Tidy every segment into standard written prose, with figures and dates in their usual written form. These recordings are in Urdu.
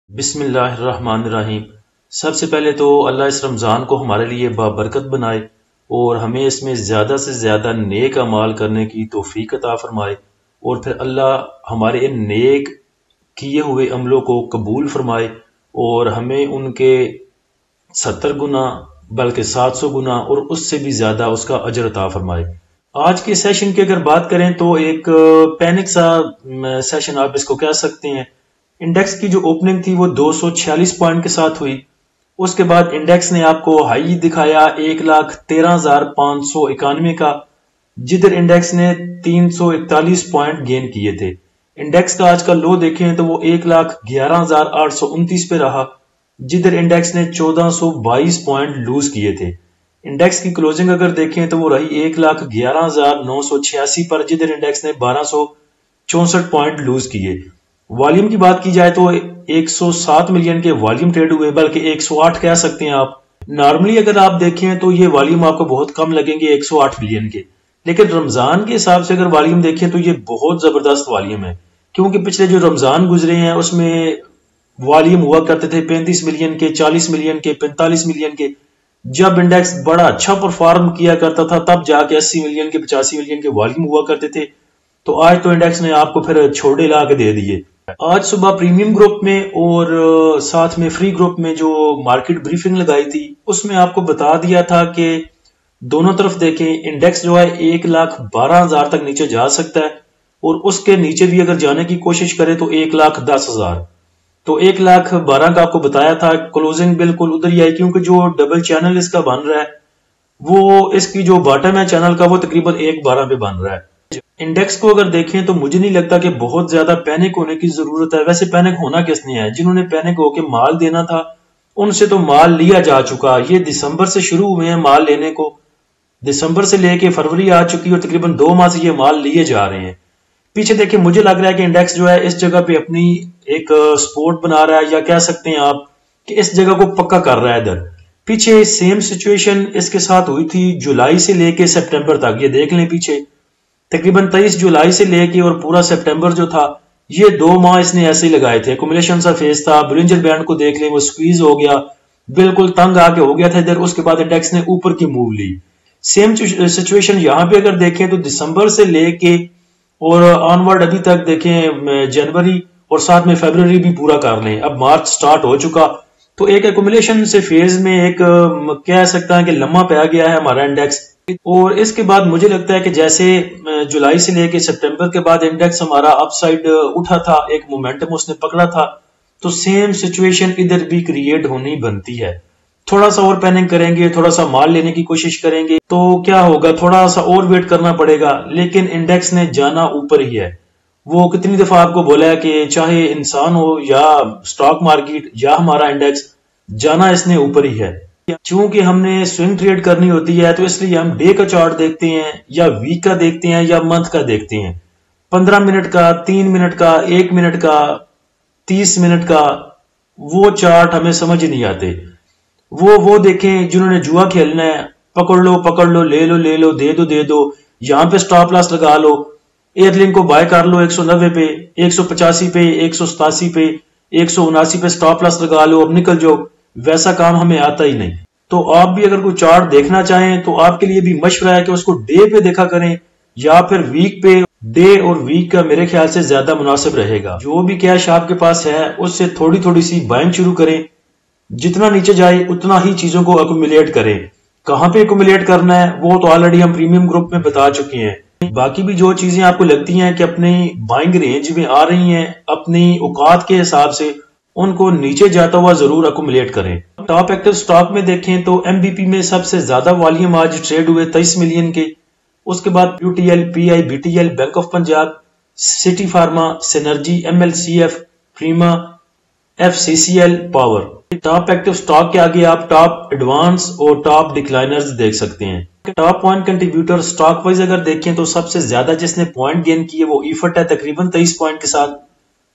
بسم اللہ الرحمن الرحیم۔ سب سے پہلے تو اللہ اس رمضان کو ہمارے لیے بابرکت بنائے اور ہمیں اس میں زیادہ سے زیادہ نیک اعمال کرنے کی توفیق عطا فرمائے، اور پھر اللہ ہمارے ان نیک کیے ہوئے عملوں کو قبول فرمائے اور ہمیں ان کے 70 گنا بلکہ 700 گنا اور اس سے بھی زیادہ اس کا اجر عطا فرمائے۔ آج کے سیشن کی اگر بات کریں تو ایک پینک سا سیشن آپ اس کو کہہ سکتے ہیں۔ انڈیکس کی جو اوپننگ تھی وہ 246 پوائنٹ کے ساتھ ہوئی، اس کے بعد انڈیکس نے آپ کو ہائی دکھایا 1,13,591 کا، جدھر انڈیکس نے 341 پوائنٹ گین کیے تھے۔ انڈیکس کا آج کا لو دیکھیں تو وہ 1,11,829 پہ رہا، جدھر انڈیکس نے 1,422 پوائنٹ لوز کیے تھے۔ انڈیکس کی کلوزنگ اگر دیکھیں تو وہ رہی 1,11,986 پر، جدھر انڈیکس نے 1,264 پوائنٹ لوز کیے۔ والیوم کی بات کی جائے تو 107 ملین کے والیوم ٹریڈ ہوئے، بلکہ 108 کہہ سکتے ہیں آپ۔ نارملی اگر آپ دیکھیں تو یہ والیوم آپ کو بہت کم لگیں گے 108 ملین کے، لیکن رمضان کے حساب سے اگر والیوم دیکھیں تو یہ بہت زبردست والیوم ہے، کیونکہ پچھلے جو رمضان گزرے ہیں اس میں والیوم ہوا کرتے تھے 35 ملین کے، 40 ملین کے، 45 ملین کے۔ جب انڈیکس بڑا اچھا پرفارم کیا کرتا تھا تب جا کے 80 ملین کے، 85 ملین کے والیوم ہوا کرتے تھے۔ تو آج تو انڈیکس نے آپ کو پھر چھوڑے لا کے دے دیے۔ آج صبح پریمیم گروپ میں اور ساتھ میں فری گروپ میں جو مارکیٹ بریفنگ لگائی تھی اس میں آپ کو بتا دیا تھا کہ دونوں طرف دیکھیں، انڈیکس جو ہے 1,12,000 تک نیچے جا سکتا ہے، اور اس کے نیچے بھی اگر جانے کی کوشش کرے تو 1,10,000۔ تو 1,12,000 کا آپ کو بتایا تھا، کلوزنگ بالکل ادھر ہی آئی، کیونکہ جو ڈبل چینل اس کا بن رہا ہے وہ اس کی جو باٹم ہے چینل کا وہ تقریباً 1,12 پہ بن رہا ہے۔ انڈیکس کو اگر دیکھیں تو مجھے نہیں لگتا کہ بہت زیادہ پینک ہونے کی ضرورت ہے۔ ویسے پینک ہونا کس نے ہے؟ جنہوں نے پینک ہو کے مال دینا تھا ان سے تو مال لیا جا چکا۔ یہ دسمبر سے شروع ہوئے ہیں مال لینے کو، دسمبر سے لے کے فروری آ چکی اور تقریباً 2 ماہ سے یہ مال لیے جا رہے ہیں۔ پیچھے دیکھیں، مجھے لگ رہا ہے کہ انڈیکس جو ہے اس جگہ پہ اپنی ایک سپورٹ بنا رہا ہے، یا کہہ سکتے ہیں آپ کہ اس جگہ کو پکا کر رہا ہے۔ ادھر پیچھے سیم سچویشن اس کے ساتھ ہوئی تھی جولائی سے لے کے سپٹمبر تک، یہ دیکھ لیں پیچھے تقریباً 23 جولائی سے لے کے اور پورا سپٹمبر جو تھا، یہ 2 ماہ اس نے ایسے ہی لگائے تھے۔ ایکومولیشن سا فیز تھا، برنجر بینڈ کو دیکھ لیں وہ سکویز ہو گیا، بالکل تنگ آ کے ہو گیا تھا ادھر، اس کے بعد انڈیکس نے اوپر کی موو لی۔ سیم سچویشن یہاں پہ اگر دیکھیں تو دسمبر سے لے کے اور آنورڈ ابھی تک دیکھیں جنوری اور ساتھ میں فیبروری بھی پورا کر لیں، اب مارچ سٹارٹ ہو چکا، تو ایک ایکومولیشن سے فیز میں ایک کہہ سکتا ہے کہ لمحہ پہ آ گیا ہے ہمارا انڈیکس۔ اور اس کے بعد مجھے لگتا ہے کہ جیسے جولائی سے لے کے سپٹمبر کے بعد انڈیکس ہمارا اپ سائڈ اٹھا تھا، ایک مومنٹم اس نے پکڑا تھا، تو سیم سچویشن ادھر بھی کریٹ ہونی بنتی ہے۔ تھوڑا سا اور پیننگ کریں گے، تھوڑا سا مال لینے کی کوشش کریں گے تو کیا ہوگا، تھوڑا سا اور ویٹ کرنا پڑے گا، لیکن انڈیکس نے جانا اوپر ہی ہے۔ وہ کتنی دفعہ آپ کو بولا ہے کہ چاہے انسان ہو یا سٹاک مارکیٹ یا ہمارا انڈیکس، جانا اس نے اوپر ہی ہے۔ چونکہ ہم نے سوئنگ ٹریڈ کرنی ہوتی ہے تو اس لیے ہم ڈے کا چارٹ دیکھتے ہیں، یا ویک کا دیکھتے ہیں، یا منتھ کا دیکھتے ہیں۔ 15 منٹ کا، 3 منٹ کا، 1 منٹ کا، 30 منٹ کا، وہ چارٹ ہمیں سمجھ نہیں آتے۔ وہ دیکھیں جنہوں نے جوا کھیلنا ہے، پکڑ لو، لے لو، دے دو، یہاں پہ سٹاپ لاس لگا لو، ایئر لنک کو بائی کر لو 190 پہ، 185 پہ، 187 پہ، 179 پہ سٹاپ لاس لگا لو، اب نکل جاؤ۔ ویسا کام ہمیں آتا ہی نہیں۔ تو آپ بھی اگر کوئی چارٹ دیکھنا چاہیں تو آپ کے لیے بھی مشورہ ہے کہ اس کو ڈے پہ دیکھا کریں یا پھر ویک پہ۔ ڈے اور ویک کا میرے خیال سے زیادہ مناسب رہے گا۔ جو بھی کیش آپ کے پاس ہے اس سے تھوڑی سی بائنگ شروع کریں، جتنا نیچے جائے اتنا ہی چیزوں کو ایکومولیٹ کریں۔ کہاں پہ ایکومولیٹ کرنا ہے وہ تو آلریڈی ہم پریمیم گروپ میں بتا چکے ہیں۔ باقی بھی جو چیزیں آپ کو لگتی ہیں کہ اپنی بائنگ رینج میں آ رہی ہیں، اپنی اوقات کے حساب سے ان کو نیچے جاتا ہوا ضرور ایکومولیٹ کریں۔ ٹاپ ایکٹیو سٹاک میں دیکھیں تو ایم بی پی میں سب سے زیادہ والیوم آج ٹریڈ ہوئے 23 ملین کے، اس کے بعد U T L, P I, B T L, bank of Punjab, city pharma, synergy, M L C F, prima, F C C L, power. Top active stock کے آگے آپ ٹاپ ایڈوانس اور ٹاپ ڈکلائنرز دیکھ سکتے ہیں۔ Top point contributor stock wise اگر دیکھیں تو سب سے زیادہ جس نے پوائنٹ گین کیے وہ ایفٹ ہے تقریباً 23 پوائنٹ کے ساتھ۔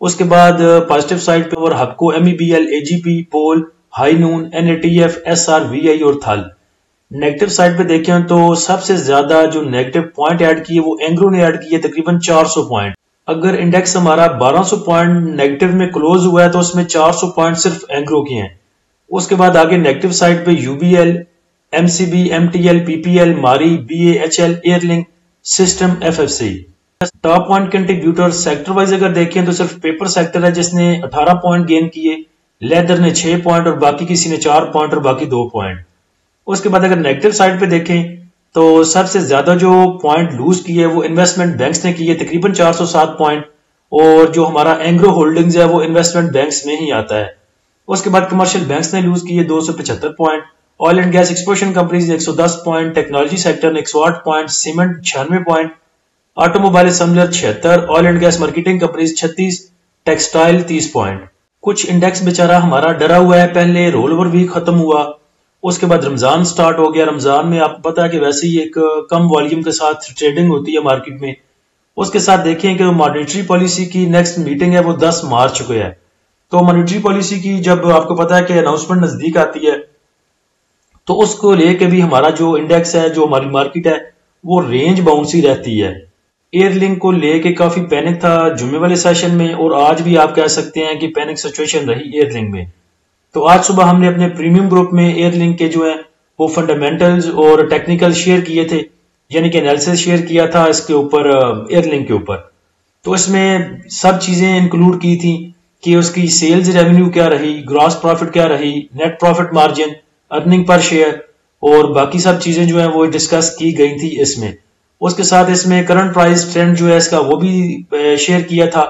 اس کے بعد پازیٹیو سائڈ پہ اور Hubco, M E B L, A G P, POL, high noon, N A T F, S R, V I اور تھل۔ نیگیٹو سائڈ پہ دیکھیں تو سب سے زیادہ جو نیگیٹو پوائنٹ ایڈ کیے وہ اینگرو نے ایڈ کیے تقریباً 400 پوائنٹ۔ اگر انڈیکس ہمارا 1200 پوائنٹ نیگیٹو میں کلوز ہوا ہے تو اس میں 400 پوائنٹ صرف اینگرو کی ہیں. اس کے بعد آگے نیگیٹو سائڈ پہ U B L, M C B, M T L, P P L, Mari, B A H L, air link, system, F F C. Top point contributor sector wise اگر دیکھیں تو صرف پیپر سیکٹر ہے جس نے 18 پوائنٹ گین کیے، لیدر نے 6 پوائنٹ اور باقی کسی نے 4 پوائنٹ اور باقی 2 پوائنٹ. اس کے بعد اگر نیگیٹو سائڈ پہ دیکھیں تو سب سے زیادہ جو پوائنٹ لوز کیے وہ انویسٹمنٹ بینکس نے کیے تقریباً 407 پوائنٹ، اور جو ہمارا اینگرو ہولڈنگز ہے وہ انویسٹمنٹ بینکس میں ہی آتا ہے. اس کے بعد کمرشل بینکس نے لوز کیے 275 point, oil and gas exploration companies نے 110 پوائنٹ، ٹیکنالوجی سیکٹر نے 108 point, cement 96 point, automobile assembler 76، oil and gas marketing companies 36، textile 30 point. کچھ انڈیکس بیچارہ ہمارا ڈرا ہوا ہے، پہلے رول اوور ویک ختم ہوا، اس کے بعد رمضان سٹارٹ ہو گیا. رمضان میں آپ کو پتا ہے کہ ویسے ہی ایک کم والیوم کے ساتھ ٹریڈنگ ہوتی ہے مارکیٹ میں. اس کے ساتھ دیکھیں کہ مانیٹری پالیسی کی نیکسٹ میٹنگ ہے وہ 10 مارچ کو ہے. تو مانیٹری پالیسی کی جب آپ کو پتا ہے کہ اناؤنسمنٹ نزدیک آتی ہے تو اس کو لے کے بھی ہمارا جو انڈیکس ہے، جو ہماری مارکیٹ ہے، وہ رینج باؤنسی رہتی ہے. ایئر لنک کو لے کے کافی پینک تھا جمعے والے سیشن میں، اور آج بھی آپ کہہ سکتے ہیں کہ پینک سچویشن رہی ایئر لنک میں. تو آج صبح ہم نے اپنے پریمیم گروپ میں ایئر لنک کے جو ہیں وہ فنڈامنٹلز اور ٹیکنیکل شیئر کیے تھے، یعنی کہ انالیسس شیئر کیا تھا اس کے اوپر، ایئر لنک کے اوپر. تو اس میں سب چیزیں انکلوڈ کی تھیں کہ اس کی سیلز ریونیو کیا رہی، گراس پروفٹ کیا رہی، نیٹ پروفٹ مارجن، ارننگ پر شیئر، اور باقی سب چیزیں جو ہیں وہ ڈسکس کی گئی تھی اس میں. اس کے ساتھ اس میں کرنٹ پرائز ٹرینڈ جو ہے اس کا وہ بھی شیئر کیا تھا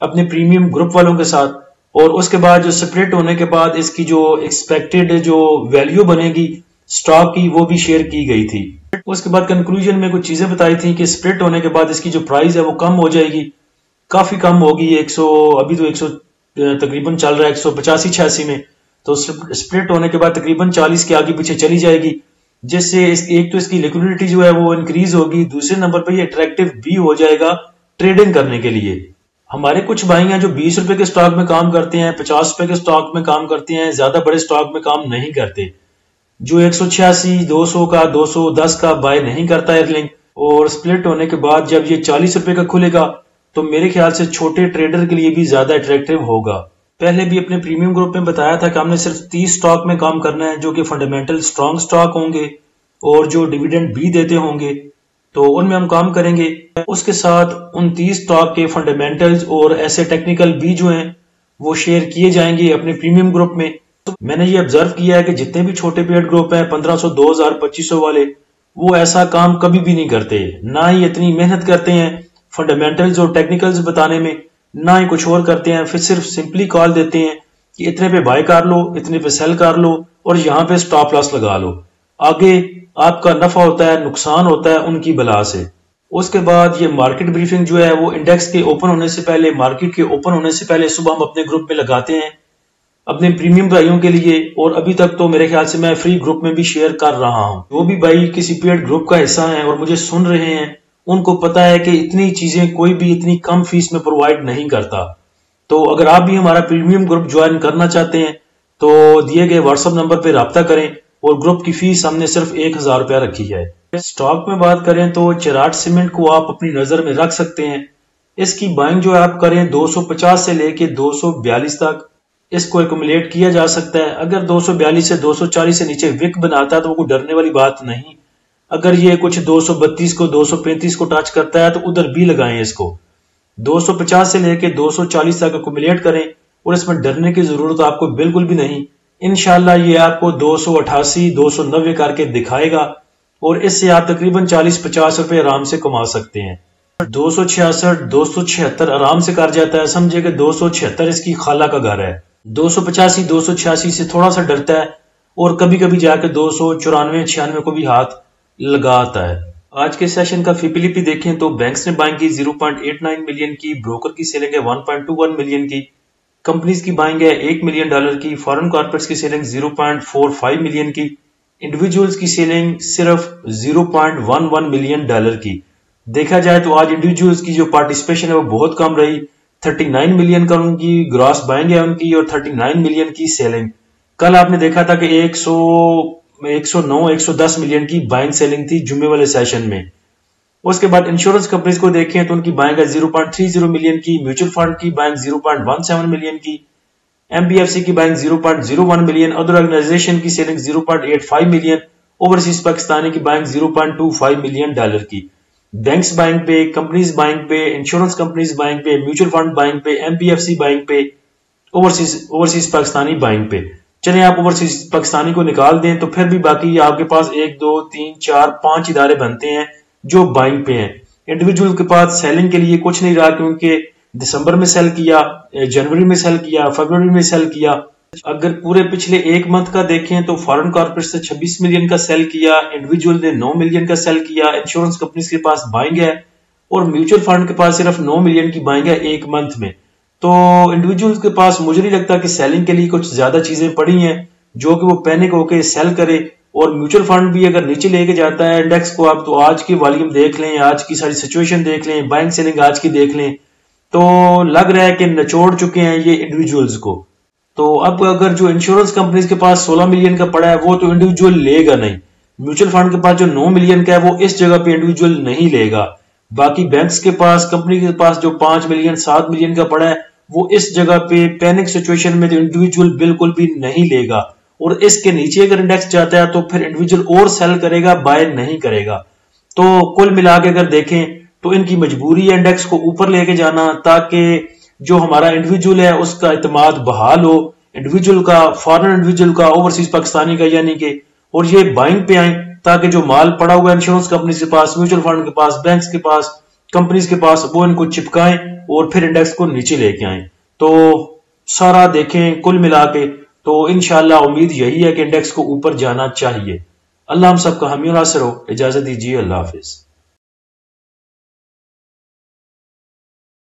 اپنے پریمیم گروپ والوں کے ساتھ. اور اس کے بعد جو سپلٹ ہونے کے بعد اس کی جو ایکسپیکٹڈ جو ویلیو بنے گی سٹاک کی وہ بھی شیئر کی گئی تھی. اس کے بعد کنکلوژن میں کچھ چیزیں بتائی تھیں کہ سپلٹ ہونے کے بعد اس کی جو پرائز ہے وہ کم ہو جائے گی، کافی کم ہوگی. ابھی تو 100 تقریباً چل رہا ہے 185-86 میں، تو سپلٹ ہونے کے بعد تقریباً 40 کے آگے پیچھے چلی جائے گی، جس سے ایک تو اس کی لیکوڈیٹی جو ہے وہ انکریز ہوگی، دوسرے نمبر پہ یہ اٹریکٹیو بھی ہو جائے گا ٹریڈنگ کرنے کے لیے. ہمارے کچھ بھائی ہیں جو 20 روپے کے سٹاک میں کام کرتے ہیں، 50 روپے کے سٹاک میں کام کرتے ہیں، زیادہ بڑے سٹاک میں کام نہیں کرتے. جو 186 200 کا 210 کا بائی نہیں کرتا ایئر لنک، اور سپلٹ ہونے کے بعد جب یہ 40 روپے کا کھلے گا تو میرے خیال سے چھوٹے ٹریڈر کے لیے بھی زیادہ اٹریکٹیو ہوگا. پہلے بھی اپنے پریمیم گروپ میں بتایا تھا کہ ہم نے صرف 30 سٹاک میں کام کرنا ہے جو کہ فنڈامنٹل سٹرونگ سٹاک ہوں گے اور جو ڈیویڈنڈ بھی دیتے ہوں گے، تو ان میں ہم کام کریں گے. اس کے ساتھ ان 30 سٹاک کے فنڈامنٹلز اور ایسے ٹیکنیکل بھی جو ہیں وہ شیئر کیے جائیں گے اپنے پریمیم گروپ میں. میں نے یہ آبزرو کیا ہے کہ جتنے بھی چھوٹے پیڈ گروپ ہیں 1500 2000 2500 والے، وہ ایسا کام کبھی بھی نہیں کرتے، نہ ہی اتنی محنت کرتے ہیں فنڈامنٹلز اور ٹیکنیکلز بتانے میں، نہ ہی کچھ اور کرتے ہیں. پھر صرف سمپلی کال دیتے ہیں کہ اتنے پہ بائی کر لو، اتنے پہ سیل کر لو اور یہاں پہ سٹاپ لاس لگا لو. آگے آپ کا نفع ہوتا ہے، نقصان ہوتا ہے ان کی بلا سے. اس کے بعد یہ مارکیٹ بریفنگ جو ہے وہ انڈیکس کے اوپن ہونے سے پہلے، مارکیٹ کے اوپن ہونے سے پہلے صبح ہم اپنے گروپ میں لگاتے ہیں اپنے پریمیم بھائیوں کے لیے. اور ابھی تک تو میرے خیال سے میں فری گروپ میں بھی شیئر کر رہا ہوں. جو بھی بھائی کسی پیڈ گروپ کا حصہ ہیں اور مجھے سن رہے ہیں ان کو پتا ہے کہ اتنی چیزیں کوئی بھی اتنی کم فیس میں پرووائڈ نہیں کرتا. تو اگر آپ بھی ہمارا پریمیم گروپ جوائن کرنا چاہتے ہیں تو دیے گئے واٹس ایپ نمبر پہ رابطہ کریں، اور گروپ کی فیس ہم نے صرف 1000 روپیہ رکھی ہے. سٹاک میں بات کریں تو چراٹ سیمنٹ کو آپ اپنی نظر میں رکھ سکتے ہیں. اس کی بائنگ جو آپ کریں 250 سے لے کے 242 تک اس کو ایکومولیٹ کیا جا سکتا ہے. اگر 242 سے 240 سے نیچے وک بناتا ہے تو وہ کوئی ڈرنے والی بات نہیں. اگر یہ کچھ 232 کو 235 کو ٹچ کرتا ہے تو ادھر بھی لگائیں اس کو. 250 سے لے کے 240 تک ایکومولیٹ کریں اور اس میں ڈرنے کی ضرورت آپ کو بالکل بھی نہیں. انشاءاللہ یہ آپ کو 288 290 کر کے دکھائے گا، اور اس سے آپ تقریباً 40-50 روپے آرام سے کما سکتے ہیں. 266 276 آرام سے کر جاتا ہے، سمجھے کہ 276 اس کی خالہ کا گھر ہے. 285 286 سے تھوڑا سا ڈرتا ہے اور کبھی کبھی جا کے 294 96 کو بھی ہاتھ لگاتا ہے. آج کے سیشن کا فیپیلیپی دیکھیں تو بینکس نے بائنگ کی 0.89 ملین کی، بروکر کی سیلنگ ہے 1.21 ملین کی، کمپنیز کی بائنگ ہے $1 ملین کی، فارن کارپوریٹس کی سیلنگ 0.45 ملین کی، انڈیویجولز کی سیلنگ صرف 0.11 ملین ڈالر کی. دیکھا جائے تو آج انڈیویجولز کی جو پارٹیسپیشن ہے وہ بہت کم رہی، 39 ملین کا ان کی گراس بائنگ ہے ان کی، اور 39 ملین کی سیلنگ. کل آپ نے دیکھا تھا کہ 109 110 ملین کی بائنگ سیلنگ تھی جمعے والے سیشن میں. اس کے بعد انشورنس کمپنیز کو دیکھیں تو ان کی بائنگ ہے 0.30 ملین کی، میوچل فنڈ کی بائنگ 0.17 ملین کی، ایم بی ایف سی کی بائنگ 0.01 ملین، ادر آرگنائزیشن کی سیلنگ 0.85 ملین، اوورسیز پاکستانی کی بائنگ 0.25 ملین ڈالر کی۔ بینکس بائنگ پہ، کمپنیز بائنگ پہ، انشورنس کمپنیز بائنگ پہ، میوچل فنڈ بائنگ پہ، M B F C buying پہ، اوورسیز پاکستانی بائنگ پہ۔ چلیں آپ اوورسیز پاکستانی کو نکال دیں تو پھر بھی باقی آپ کے پاس 1 2 3 4 5 ادارے بنتے ہیں جو بائنگ پہ ہیں۔ انڈیویجول کے پاس سیلنگ کے لیے کچھ نہیں رہا، کیونکہ دسمبر میں سیل کیا، جنوری میں سیل کیا، فروری میں سیل کیا۔ اگر پورے پچھلے ایک منتھ کا دیکھیں تو فارن کارپوریٹ سے 26 ملین کا سیل کیا، انڈیویجول نے 9 ملین کا سیل کیا، انشورنس کمپنیز کے پاس بائنگ ہے، اور میوچل فنڈ کے پاس صرف 9 ملین کی بائنگ ہے ایک منتھ میں۔ تو انڈیویجول کے پاس مجھے نہیں لگتا کہ سیلنگ کے لیے کچھ زیادہ چیزیں پڑی ہیں جو کہ وہ پینک ہو کے سیل کرے۔ اور میوچل فنڈ بھی اگر نیچے لے کے جاتا ہے انڈیکس کو، آپ تو آج کی والیوم دیکھ لیں، آج کی ساری سچویشن دیکھ لیں، بائنگ سیلنگ آج کی دیکھ لیں، تو لگ رہا ہے کہ نچوڑ چکے ہیں یہ انڈیویجولز کو۔ تو اب اگر جو انشورنس کمپنیز کے پاس 16 ملین کا پڑا ہے وہ تو انڈیویجول لے گا نہیں، میوچل فنڈ کے پاس جو 9 ملین کا ہے وہ اس جگہ پہ انڈیویجول نہیں لے گا، باقی بینکس کے پاس، کمپنی کے پاس جو 5 ملین 7 ملین کا پڑا ہے وہ اس جگہ پہ پینک سچویشن میں تو انڈیویجول بالکل بھی نہیں لے گا، اور اس کے نیچے اگر انڈیکس جاتا ہے تو پھر انڈیویجول اور سیل کرے گا، بائی نہیں کرے گا۔ تو کل ملا کے اگر دیکھیں تو ان کی مجبوری ہے انڈیکس کو اوپر لے کے جانا، تاکہ جو ہمارا انڈیویجول ہے اس کا اعتماد بحال ہو، انڈیویجول کا، فارن انڈیویجول کا، اوورسیز پاکستانی کا، یعنی کہ اور یہ بائنگ پہ آئیں تاکہ جو مال پڑا ہوا ہے انشورنس کمپنیز کے پاس، میوچل فنڈ کے پاس، بینکس کے پاس، کمپنیز کے پاس، وہ ان کو چپکائیں اور پھر انڈیکس کو نیچے لے کے آئیں۔ تو سارا دیکھیں کل ملا کے تو انشاءاللہ امید یہی ہے کہ انڈیکس کو اوپر جانا چاہیے۔ اللہ ہم سب کا حامی و ناصر ہو۔ اجازت دیجیے، اللہ حافظ۔